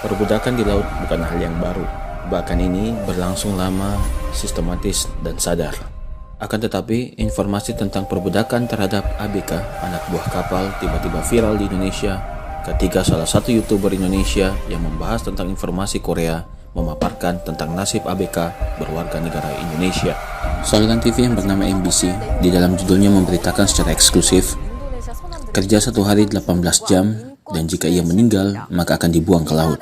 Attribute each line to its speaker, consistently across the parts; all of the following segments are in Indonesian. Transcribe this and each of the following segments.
Speaker 1: Perbudakan di laut bukan hal yang baru, bahkan ini berlangsung lama, sistematis, dan sadar. Akan tetapi, informasi tentang perbudakan terhadap ABK, anak buah kapal, tiba-tiba viral di Indonesia ketika salah satu YouTuber Indonesia yang membahas tentang informasi Korea memaparkan tentang nasib ABK berwarga negara Indonesia. Saluran TV yang bernama MBC di dalam judulnya memberitakan secara eksklusif kerja 1 hari 18 jam dan jika ia meninggal maka akan dibuang ke laut.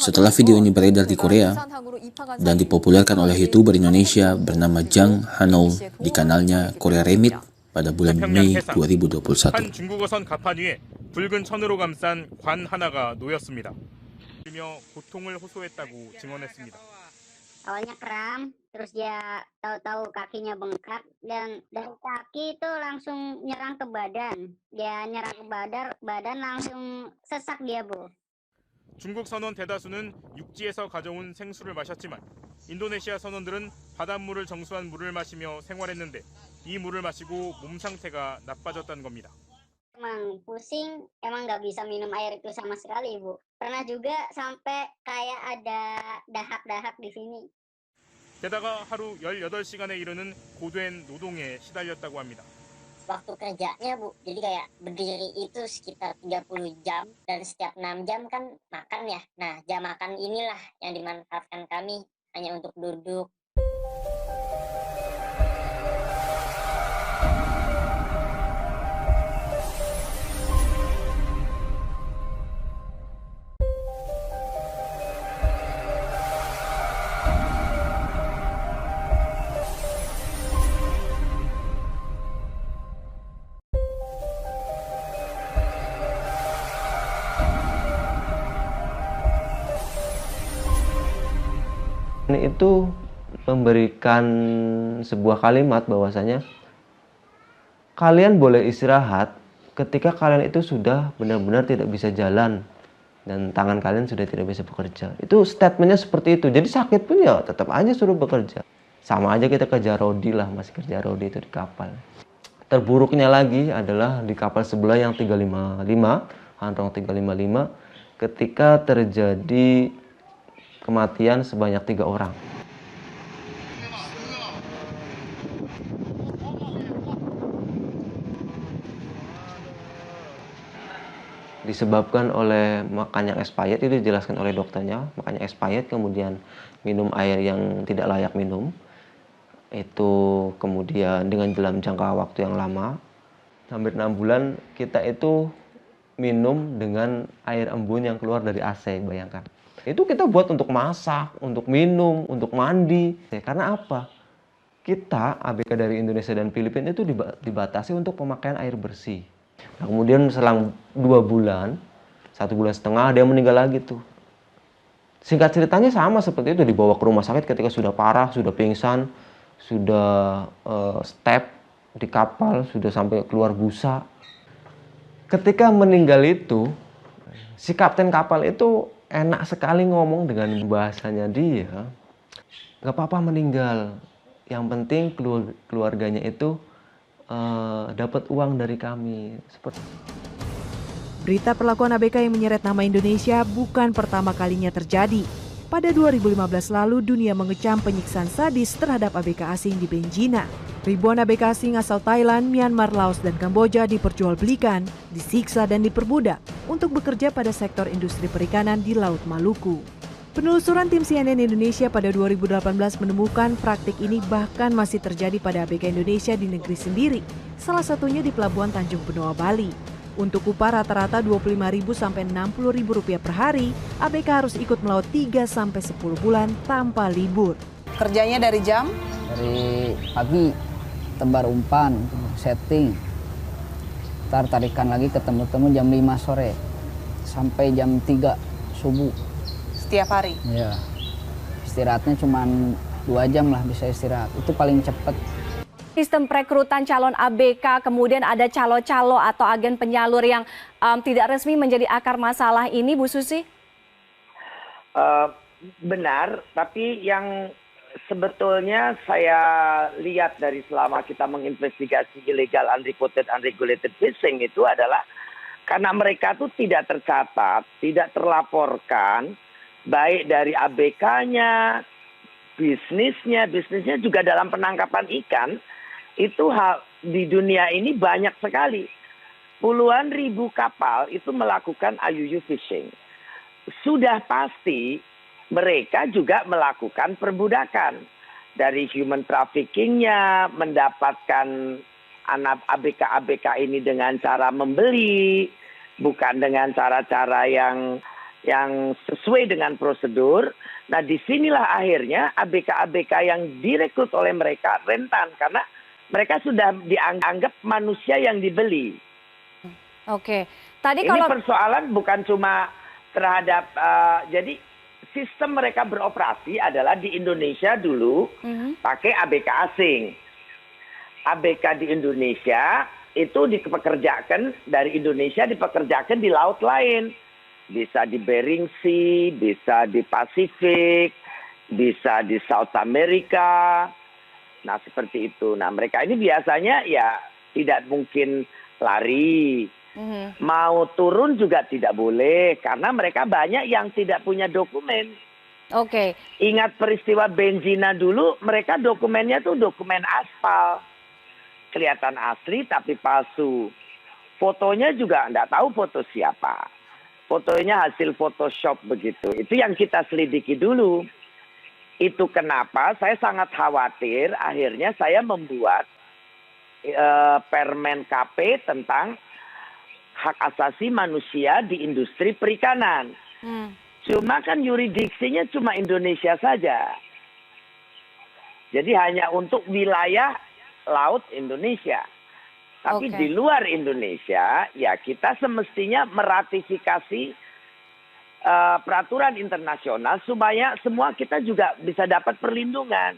Speaker 1: Setelah video ini beredar di Korea dan dipopulerkan oleh YouTuber Indonesia bernama Jang Hanol di kanalnya Korea Remit pada bulan Mei 2021.
Speaker 2: 중국어선 갑판 위에 붉은 천으로 감싼 관 하나가 놓였습니다. 며 고통을 호소했다고 증언했습니다.
Speaker 3: Awalnya kram, terus dia tahu-tahu kakinya bengkak dan dari kaki itu langsung nyerang ke badan. Dia nyerang ke badan langsung sesak dia, Bu.
Speaker 2: 중국 선원 대다수는 육지에서 가져온 생수를 마셨지만 인도네시아 선원들은 바닷물을 정수한 물을 마시며 생활했는데 이 물을 마시고 몸 상태가 나빠졌다는 겁니다.
Speaker 3: Emang pusing, emang nggak bisa minum air itu sama sekali, Bu. Pernah juga sampai kayak ada dahak-dahak di sini.
Speaker 2: 게다가 하루 18시간에 이르는 고된 노동에 시달렸다고 합니다.
Speaker 4: Waktu kerjanya, Bu, jadi kayak berdiri itu sekitar 30 jam dan setiap 6 jam kan makan ya. Nah, jam makan inilah yang dimanfaatkan kami hanya untuk duduk.
Speaker 5: Itu memberikan sebuah kalimat bahwasanya kalian boleh istirahat ketika kalian itu sudah benar-benar tidak bisa jalan dan tangan kalian sudah tidak bisa bekerja. Itu statementnya seperti itu. Jadi sakit pun ya tetap aja suruh bekerja. Sama aja kita kerja rodi lah, masih kerja rodi itu di kapal. Terburuknya lagi adalah di kapal sebelah yang 355, Hanrong 355, ketika terjadi kematian sebanyak 3 orang. Disebabkan oleh makan yang expired, itu dijelaskan oleh dokternya, makan yang expired, kemudian minum air yang tidak layak minum. Itu kemudian dengan dalam jangka waktu yang lama, hampir 6 bulan kita itu minum dengan air embun yang keluar dari AC, bayangkan. Itu kita buat untuk masak, untuk minum, untuk mandi. Karena apa? Kita, ABK dari Indonesia dan Filipina itu dibatasi untuk pemakaian air bersih. Nah, kemudian selang 2 bulan, 1,5 bulan, dia meninggal lagi tuh. Singkat ceritanya sama seperti itu, dibawa ke rumah sakit ketika sudah parah, sudah pingsan, sudah step di kapal, sudah sampai keluar busa. Ketika meninggal itu, si kapten kapal itu enak sekali ngomong dengan bahasanya dia. Gak apa-apa meninggal, yang penting keluarganya itu dapat uang dari kami.
Speaker 6: Berita perlakuan ABK yang menyeret nama Indonesia bukan pertama kalinya terjadi. Pada 2015 lalu, dunia mengecam penyiksaan sadis terhadap ABK asing di Benjina. Ribuan ABK asing asal Thailand, Myanmar, Laos, dan Kamboja diperjualbelikan, disiksa, dan diperbudak untuk bekerja pada sektor industri perikanan di Laut Maluku. Penelusuran tim CNN Indonesia pada 2018 menemukan praktik ini bahkan masih terjadi pada ABK Indonesia di negeri sendiri, salah satunya di Pelabuhan Tanjung Benoa, Bali. Untuk upah rata-rata Rp25.000 sampai Rp60.000 per hari, ABK harus ikut melaut 3 sampai 10 bulan tanpa libur.
Speaker 7: Kerjanya dari jam?
Speaker 8: Dari pagi, tebar umpan, setting. Ntar tarikan lagi ketemu-temu jam 5 sore sampai jam 3 subuh.
Speaker 7: Setiap hari?
Speaker 8: Ya. Istirahatnya cuma 2 jam lah bisa istirahat. Itu paling cepat.
Speaker 9: Sistem perekrutan calon ABK, kemudian ada calo-calo atau agen penyalur yang tidak resmi menjadi akar masalah ini, Bu Susi?
Speaker 10: Benar, tapi yang sebetulnya saya lihat dari selama kita menginvestigasi illegal, unreported, unregulated fishing itu adalah Karena mereka tuh tidak tercatat, tidak terlaporkan, baik dari ABK-nya, bisnisnya juga dalam penangkapan ikan, itu di dunia ini banyak sekali. Puluhan ribu kapal itu melakukan IUU fishing. Sudah pasti mereka juga melakukan perbudakan. Dari human trafficking-nya, mendapatkan anak ABK-ABK ini dengan cara membeli, bukan dengan cara-cara yang sesuai dengan prosedur. Nah, disinilah akhirnya ABK-ABK yang direkrut oleh mereka rentan karena mereka sudah dianggap manusia yang dibeli.
Speaker 9: Oke, tadi
Speaker 10: Ini persoalan bukan cuma terhadap jadi sistem mereka beroperasi adalah di Indonesia dulu pakai ABK asing. ABK di Indonesia itu dipekerjakan dari Indonesia dipekerjakan di laut lain. Bisa di Bering Sea, bisa di Pasifik, bisa di South America. Nah, seperti itu. Nah, mereka ini biasanya ya tidak mungkin lari. Mau turun juga tidak boleh karena mereka banyak yang tidak punya dokumen.
Speaker 9: Oke.
Speaker 10: Ingat peristiwa Benjina dulu, mereka dokumennya tuh dokumen aspal. Kelihatan asli tapi palsu. Fotonya juga enggak tahu foto siapa. Fotonya hasil Photoshop begitu. Itu yang kita selidiki dulu. Itu kenapa saya sangat khawatir akhirnya saya membuat Permen KP tentang hak asasi manusia di industri perikanan. Cuma kan yuridiksinya cuma Indonesia saja. Jadi hanya untuk wilayah laut Indonesia. Tapi di luar Indonesia, ya kita semestinya meratifikasi peraturan internasional supaya semua kita juga bisa dapat perlindungan.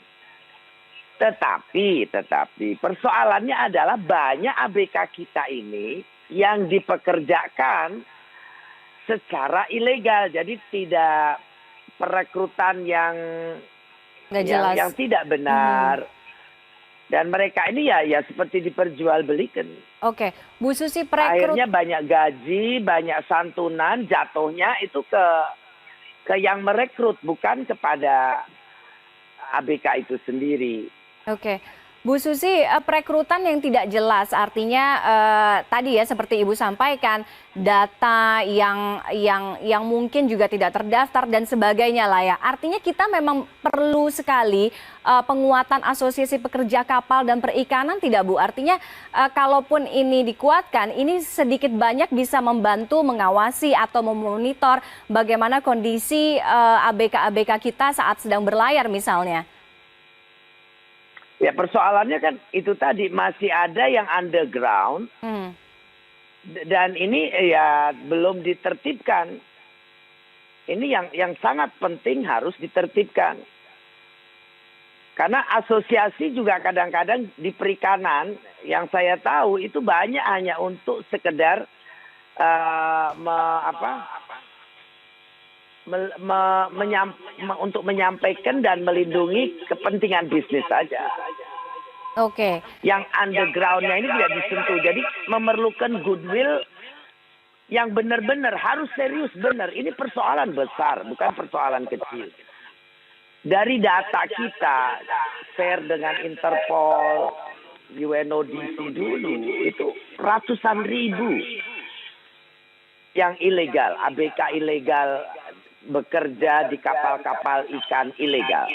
Speaker 10: Tetapi persoalannya adalah banyak ABK kita ini yang dipekerjakan secara ilegal. Jadi tidak perekrutan yang tidak benar. Dan mereka ini ya seperti diperjualbelikan.
Speaker 9: Oke, Bu Susi
Speaker 10: akhirnya banyak gaji, banyak santunan, jatuhnya itu ke yang merekrut, bukan kepada ABK itu sendiri.
Speaker 9: Oke, Bu Susi, perekrutan yang tidak jelas artinya tadi ya seperti Ibu sampaikan data yang mungkin juga tidak terdaftar dan sebagainya lah ya. Artinya kita memang perlu sekali penguatan asosiasi pekerja kapal dan perikanan tidak Bu? Artinya kalaupun ini dikuatkan, ini sedikit banyak bisa membantu mengawasi atau memonitor bagaimana kondisi ABK-ABK kita saat sedang berlayar misalnya.
Speaker 10: Ya persoalannya kan itu tadi masih ada yang underground dan ini ya belum ditertibkan. Ini yang sangat penting harus ditertibkan. Karena asosiasi juga kadang-kadang di perikanan yang saya tahu itu banyak hanya untuk sekedar untuk menyampaikan dan melindungi kepentingan bisnis saja.
Speaker 9: Oke.
Speaker 10: Yang undergroundnya ini tidak disentuh. Jadi memerlukan goodwill yang benar-benar harus serius benar. Ini persoalan besar, bukan persoalan kecil. Dari data kita share dengan Interpol, UNODC dulu itu ratusan ribu yang ilegal, ABK ilegal bekerja di kapal-kapal ikan ilegal.